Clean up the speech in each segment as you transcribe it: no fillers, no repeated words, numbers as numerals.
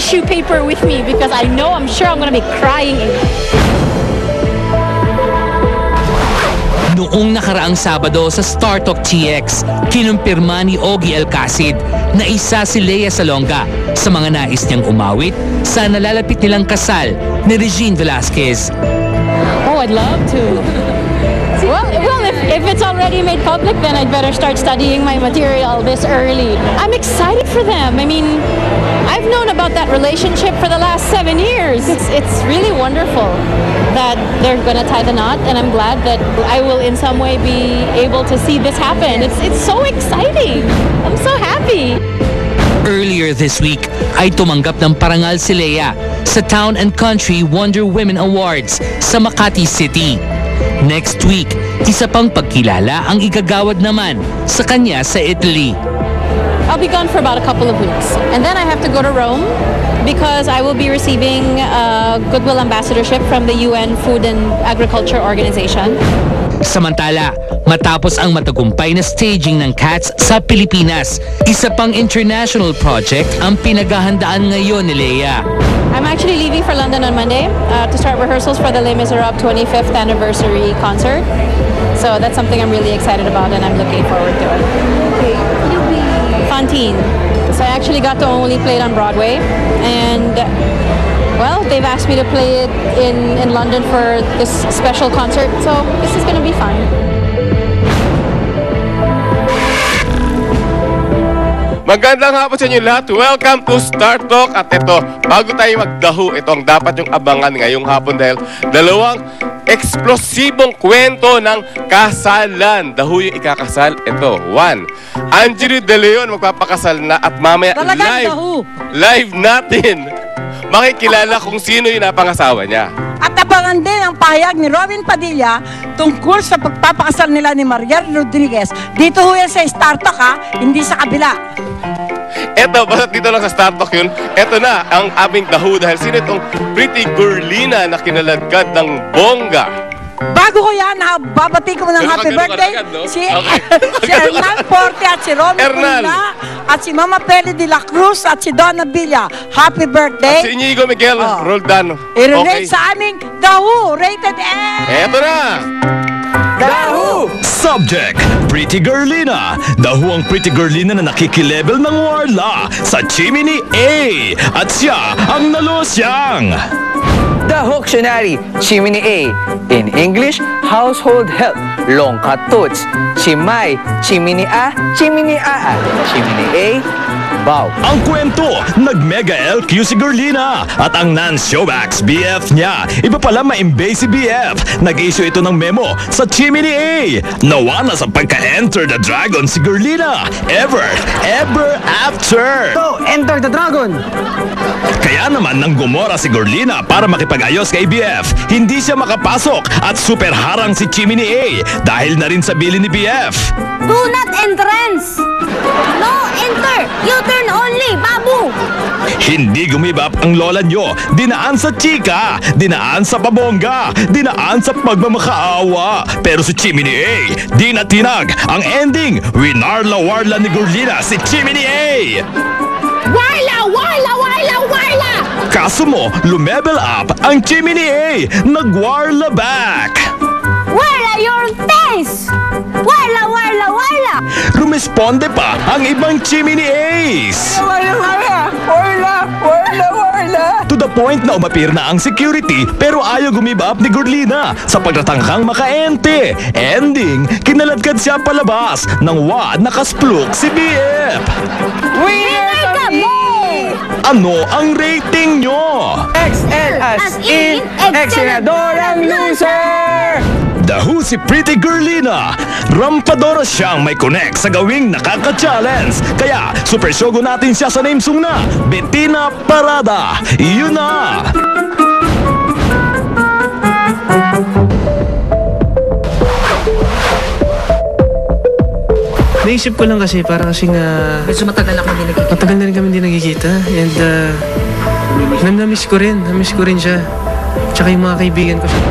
tissue paper with me because I'm sure I'm gonna be crying. Noong nakaraang Sabado sa Star Talk TX, kinumpirma ni Ogie Alcacid na isa si Lea Salonga sa mga nais niyang umawit sa nalalapit nilang kasal ni Regine Velasquez. Oh, I'd love to. Well, if it's already made public, then I'd better start studying my material this early. I'm excited for them. I mean, I've known about that relationship for the last 7 years. It's really wonderful that they're gonna tie the knot, and I'm glad that I will in some way be able to see this happen. It's so exciting. I'm so happy. Earlier this week ay tumanggap ng parangal si Lea sa Town and Country Wonder Women Awards sa Makati City. Next week, isa pang pagkilala ang igagawad naman sa kanya sa Italy. I'll be gone for about a couple of weeks, and then I have to go to Rome because I will be receiving a Goodwill Ambassadorship from the UN Food and Agriculture Organization. Samantala, matapos ang matagumpay na staging ng Cats sa Pilipinas, isa pang international project ang pinaghahandaan ngayon ni Lea. I'm actually leaving for London on Monday to start rehearsals for the Les Miserables 25th anniversary concert. So that's something I'm really excited about, and I'm looking forward to it. Okay, you'll be Fantine. So I actually got to only play it on Broadway, and well, they've asked me to play it in London for this special concert, so this is going to be fun. Magandang hapon sa inyo lahat. Welcome to Star Talk. At ito, bago tayo magdaho, ito ang dapat yung abangan ngayong hapon dahil dalawang eksplosibong kwento ng kasalan. Daho yung ikakasal. Ito, 1. Angelo De Leon magpapakasal na at mamaya live natin makikilala kung sino yung napangasawa niya. At abangan din ang pahayag ni Robin Padilla tungkol sa pagpapakasal nila ni Mariel Rodriguez. Dito ho yan sa Star Talk, ha? Hindi sa kabila. Eto, basta dito lang sa Star Talk yun. Eto na ang aming daho dahil sino itong pretty girlina na kinaladkad ng bongga. Bago ko yan, babati ko ng happy birthday si Hernal Porte at si Romy Puna at si Mama Peli de la Cruz at si Donna Villa. Happy birthday. At si Inigo Miguel Roldano. I-relate sa aming Dahu Rated M. Eto na. Dahu! Subject, Pretty Girlina. Dahu ang Pretty Girlina na nakikilevel ng warla sa Chimney A. At siya ang nalosyang. The Dictionary, Chimney A. In English, household help, longkat toots. Chimay, Chimney A, Chimney A. Chimney A, bow. Ang kwento, nag-mega LQ si Girlina at ang non-showbacks BF niya. Iba pala ma-imbay si BF. Nag-issue ito ng memo sa Chimney A. Nawa na sa pagka-enter the dragon si Girlina. Ever after. So, enter the dragon. Kaya naman nang gumora si Girlina para makipag-ayos kay BF, hindi siya makapasok at super harang si Chimney A dahil na rin sa bili ni BF. Do not entrance. No enter. U-turn only, babu. Hindi gumibap ang lola nyo. Dinaan sa chika, dinaan sa pabongga, dinaan sa pagmamakaawa. Pero si Chimney A, di na tinag. Ang ending, winarla-warla ni Girlina si Chimney A. Warla, warla, warla, warla. Kaso mo, lumebel up ang Chimney A. Nagwarla back. Warla your face. Warla, warla, warla. Rumisponde pa ang ibang Chimney A's. Warla, warla, warla, warla, warla. To the point na umapir na ang security pero ayaw gumibap ni Girlina sa pagtatangkang makaente. Ending, kinaladkad siya palabas nang nakaspluk si BF. Winner kami. Ano ang rating nyo? XL as in, Exenadorang loser! Dahu si Pretty Girlina. Rampadora siyang may connect sa gawing nakaka-challenge. Kaya super shogo natin siya sa name song na Bettina Parada. Yun na! Naisip ko lang kasi, para kasing Medyo matagal na kami nagkikita. matagal na rin kami hindi nagkikita. And na-miss ko rin siya. Tsaka yung mga kaibigan ko siya.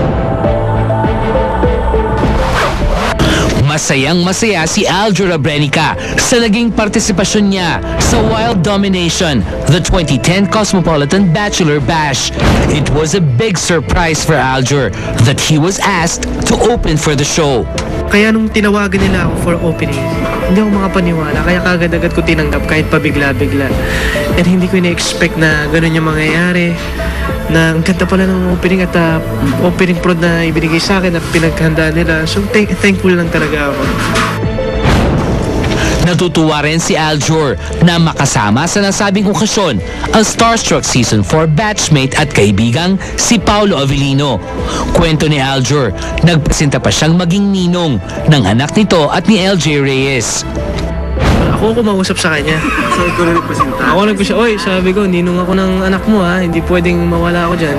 Masayang-masaya si Aljur Abrenica sa naging partisipasyon niya sa Wild Domination, the 2010 Cosmopolitan Bachelor Bash. It was a big surprise for Aljur that he was asked to open for the show. Kaya nung tinawagan nila ako for opening, hindi ako makapaniwala. Kaya kagad-agad ko tinanggap kahit pabigla-bigla. And hindi ko ina-expect na ganun yung mangyayari. Na ang ganda pala ng opening at opening prod na ibinigay sa akin at pinaghanda nila. So thankful lang talaga ako. Natutuwa rin si Aljur na makasama sa nasabing okasyon ang Starstruck Season 4 batchmate at kaibigang si Paolo Avellino. Kwento ni Aljur, nagpresenta pa siyang maging ninong ng anak nito at ni LJ Reyes. Ako kumausap sa kanya. Saan ko rin nagpresenta? Ako nagpresenta, oy, sabi ko, ninong ako ng anak mo ha, hindi pwedeng mawala ako dyan.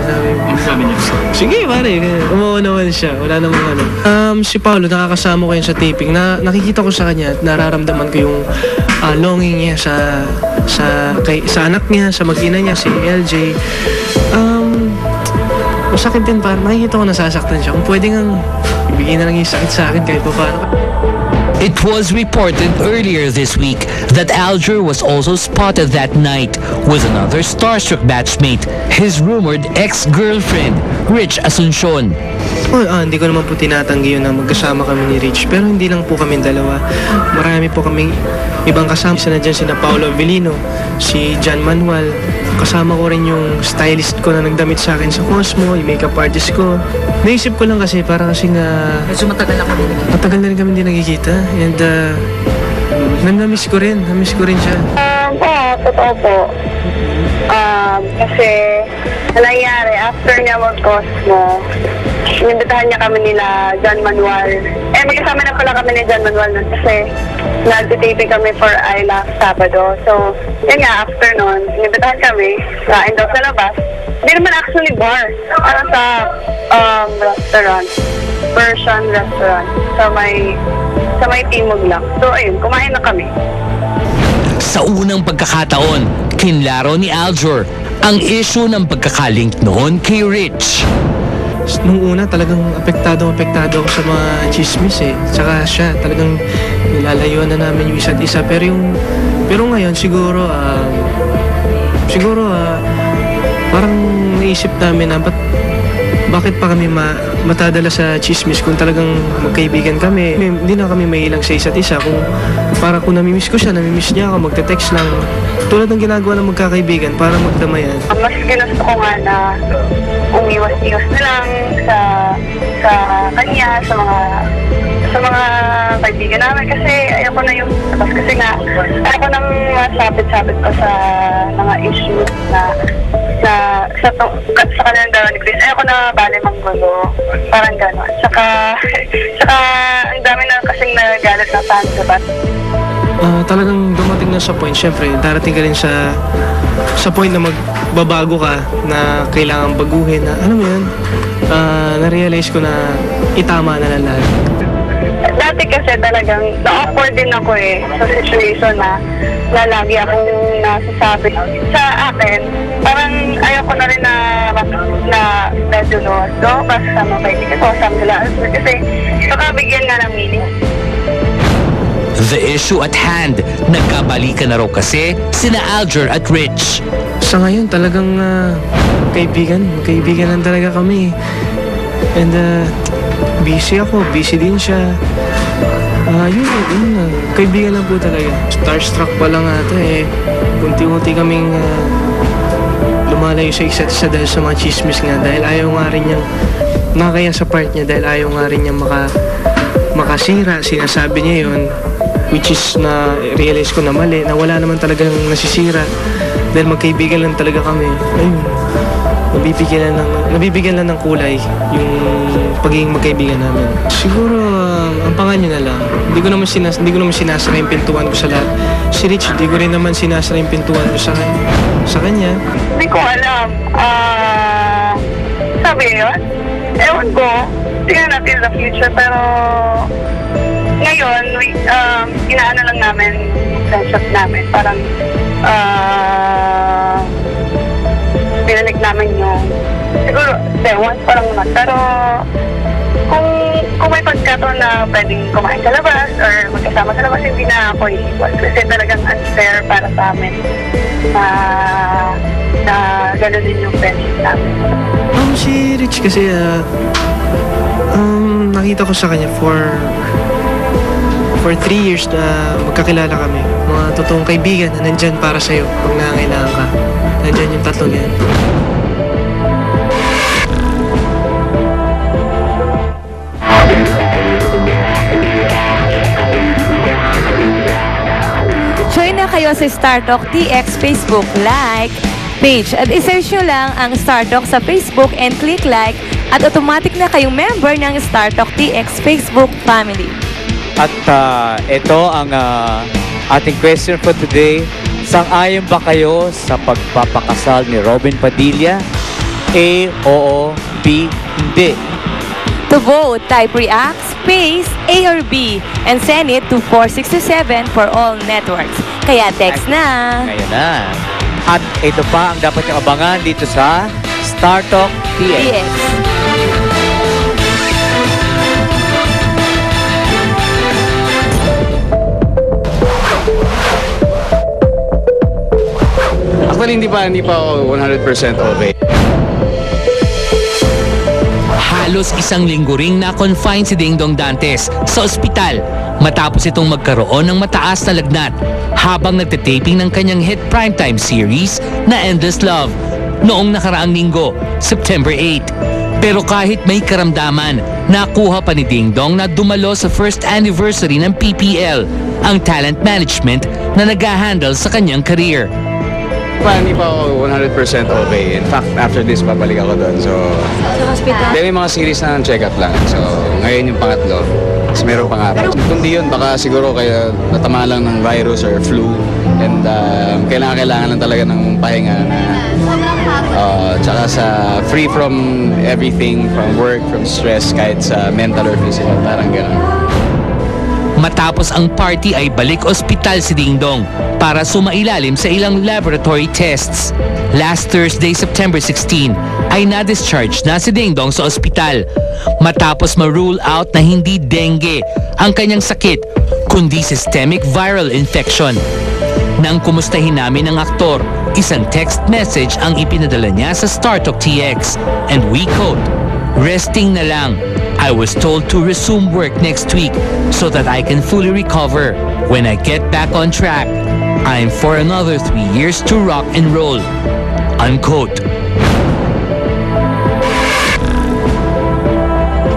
Sabi niya? Sige pare, umuha naman siya, wala namang ano. Si Paolo, nakakasama ko yan sa taping, na nakikita ko sa kanya at nararamdaman ko yung longing niya sa anak niya, sa mag-ina niya, si LJ. Masakit din parang nakikita ko nasasaktan siya. Kung pwede nga, ibigay na lang yung sakit sa akin kahit pa paano. It was reported earlier this week that Aljur was also spotted that night with another Starstruck batchmate, his rumored ex-girlfriend, Rich Asuncion. Hindi ko naman po tinatanggi yun na magkasama kami ni Rich, pero hindi lang po kami dalawa. Marami po kaming ibang kasama. Isa na dyan sina Paolo Avellino, si John Manuel. Kasama ko rin yung stylist ko na nagdamit sa akin sa Cosmo, yung makeup artist ko. Naisip ko lang kasi para kasi nga... Medyo matagal ako din. Matagal na rin kami hindi nagkikita. And namiss ko rin siya. Oo, totoo po. Kasi nangyari, after niya mag-Cosmo, inimbitahan niya kami nila John Manuel. Magkasama na pala kami ni John Manuel nun kasi nag-taping kami for I Love Sabado. So, yun nga, after nun, inimbitahan kami, kain daw sa labas. Hindi naman actually bar. Parang sa restaurant. Persian restaurant. Sa may Timog lang. So, ayun, kumain na kami. Sa unang pagkakataon, kinlaro ni Aljur ang issue ng pagkakalink noon kay Rich. Nung una talagang apektado ako sa mga chismis eh. Tsaka siya talagang nilalayuan na namin yung isa't isa. Pero ngayon siguro parang naisip namin na bakit pa kami matadala sa chismis kung talagang magkaibigan kami. Hindi na kami mahilang sa isa't isa. Kung namimiss ko siya, namimiss niya ako, magte-text lang. Tulad ng ginagawa ng magkakaibigan para magdamayan. Mas ginusto ko nga na umiwas-iwas na lang sa kanya, sa mga kaibigan namin kasi ayoko na yung tapos kasi nga ayoko nang masabit-sabit pa sa mga issues na sa kanilang dalawa ni Chris. Ayoko na bali manggulo, parang gano'n. Saka ang dami na kasing nagalit na fans diba? Talagang dumating na sa point, syempre darating ka rin sa point na magbabago ka, na kailangan baguhin, na alam mo yun, na-realize ko na itama na lang lahat. Dati kasi talagang na-awkward din ako sa situation na lagi akong nasasabi sa akin. Parang ayoko na rin na medyo kasi sa mga kaibigan ko, sa nila. Kasi baka bigyan nga ng meaning. The issue at hand, nagkabalikan na raw kasi sina Aljur at Rich. Sa ngayon talagang kaibigan lang talaga kami. And busy ako, busy din siya. Yun, kaibigan lang po talaga. Starstruck pa lang ata Unti-unti kaming lumalayo sa isa't isa dahil sa mga chismis nga. Dahil ayaw nga rin niyang nakaya sa part niya, dahil ayaw nga rin niyang makasira. Sinasabi niya yun, which is na realize ko na mali, na wala naman talagang nasisira dahil magkaibigan lang talaga kami. Ayun, nabibigyan lang ng kulay yung pagiging magkaibigan namin. Siguro ang panganyo na lang, hindi ko naman sinasara yung pintuan ko sa lahat. Si Rich, hindi ko rin naman sinasara yung pintuan ko sa kanya. Hindi ko alam. Sabi yun? Ewan ko. Tingnan natin the future, pero ngayon, inaano lang namin friendship namin. Parang pinalik namin yung siguro, once pa lang naman. Pero kung kung may pagkataon na pwedeng kumain sa labas or magkasama sa labas, hindi na ako iiwan. Kasi talagang unfair para sa amin na gano'n din yung friendship namin. Si Rich kasi, nakita ko sa kanya for 3 years na magkakilala kami. Mga totoong kaibigan na nandyan para sa'yo pag nangangailangan ka. Nandyan yung tatlong yan. Join na kayo sa StarTalk TX Facebook like page at isearch nyo lang ang StarTalk sa Facebook and click like at automatic na kayong member ng StarTalk TX Facebook family. At ito ang ating question for today. Sang-ayon ba kayo sa pagpapakasal ni Robin Padilla? A, oo, B, hindi. To vote, type react, space, A or B, and send it to 4627 for all networks. Kaya text na. Kaya na. At ito pa ang dapat yung abangan dito sa StarTalk TX. Actually, hindi pa ako 100% okay. Halos isang linggo ring na-confine si Dingdong Dantes sa ospital matapos itong magkaroon ng mataas na lagnat habang nagtataping ng kanyang hit primetime series na Endless Love noong nakaraang linggo, September 8. Pero kahit may karamdaman, nakuha pa ni Dingdong na dumalo sa first anniversary ng PPL, ang talent management na nag-handle sa kanyang career. Hindi pa ako 100% okay. In fact, after this, babalik ako doon. So, may mga series na check-up lang. So, ngayon yung pangatlo. Tapos meron pa nga. Kundi yun, baka siguro kaya natama lang ng virus or flu. And kailangan lang talaga ng pahinga na tsaka sa free from everything, from work, from stress, kahit sa mental or physical. Parang gano'n. Matapos ang party ay balik ospital si Dingdong para sumailalim sa ilang laboratory tests. Last Thursday, September 16, ay na-discharge na si Dingdong sa ospital matapos ma-rule out na hindi dengue ang kanyang sakit kundi systemic viral infection. Nang kumustahin namin ang aktor, isang text message ang ipinadala niya sa StarTalk TX and we quote, "Resting na lang. I was told to resume work next week so that I can fully recover. When I get back on track, I'm for another 3 years to rock and roll." Unquote.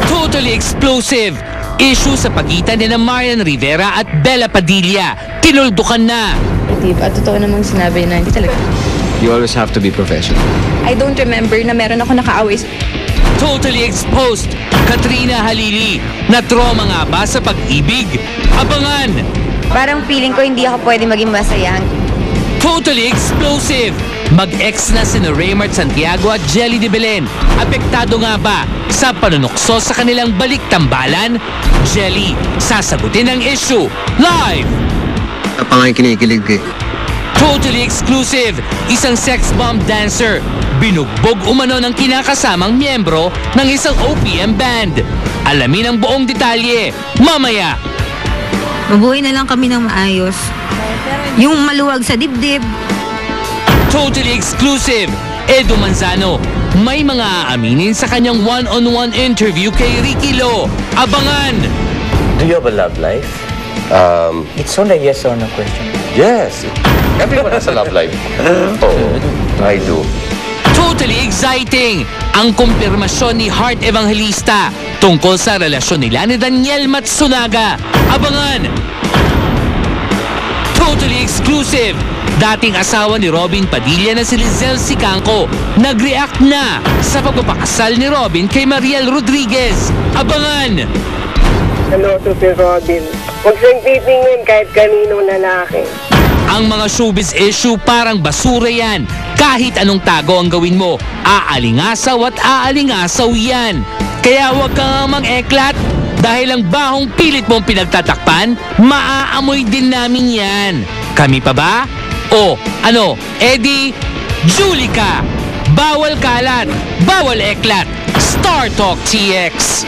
Totally explosive! Issue sa pagitan ni Marian Rivera at Bella Padilla. Tinuldukan na! At totoo namang sinabi na hindi talaga. You always have to be professional. I don't remember na meron ako nakaaway. Totally exposed! Katrina Halili, na-trauma nga ba sa pag-ibig? Abangan! Parang feeling ko hindi ako pwede maging masaya. Totally explosive! Mag-ex na sina Raymart Santiago at Jelly de Belen. Apektado nga ba sa panunukso sa kanilang balik-tambalan? Jelly, sasagutin ang issue. Live! Napangay kinikilig eh. Totally exclusive! Isang sex bomb dancer. Binugbog umano ng kinakasamang miyembro ng isang OPM band. Alamin ang buong detalye mamaya. Mabuhay na lang kami ng maayos. Yung maluwag sa dibdib. Totally exclusive! Edo Manzano, may mga aaminin sa kanyang one-on-one interview kay Ricky Lo. Abangan! Do you have a love life? It's only a yes or no question. Yes. Everyone has a love life. Oh, I do. Totally exciting! Ang kumpirmasyon ni Heart Evangelista tungkol sa relasyon nila ni Daniel Matsunaga. Abangan! Totally exclusive! Dating asawa ni Robin Padilla na si Lizelle Sicangco nag-react na sa pagpapakasal ni Robin kay Mariel Rodriguez. Abangan! Ano to si Robin? Huwag siyang titingin kahit kaninong lalaki. Ang mga showbiz issue parang basura yan. Kahit anong tago ang gawin mo, aalingasaw at aalingasaw yan. Kaya huwag kang mang-eklat dahil ang bahong pilit mong pinagtatakpan, maaamoy din namin yan. Kami pa ba? O ano, Eddie, Julica, bawal kalat, bawal eklat, StarTalk TX.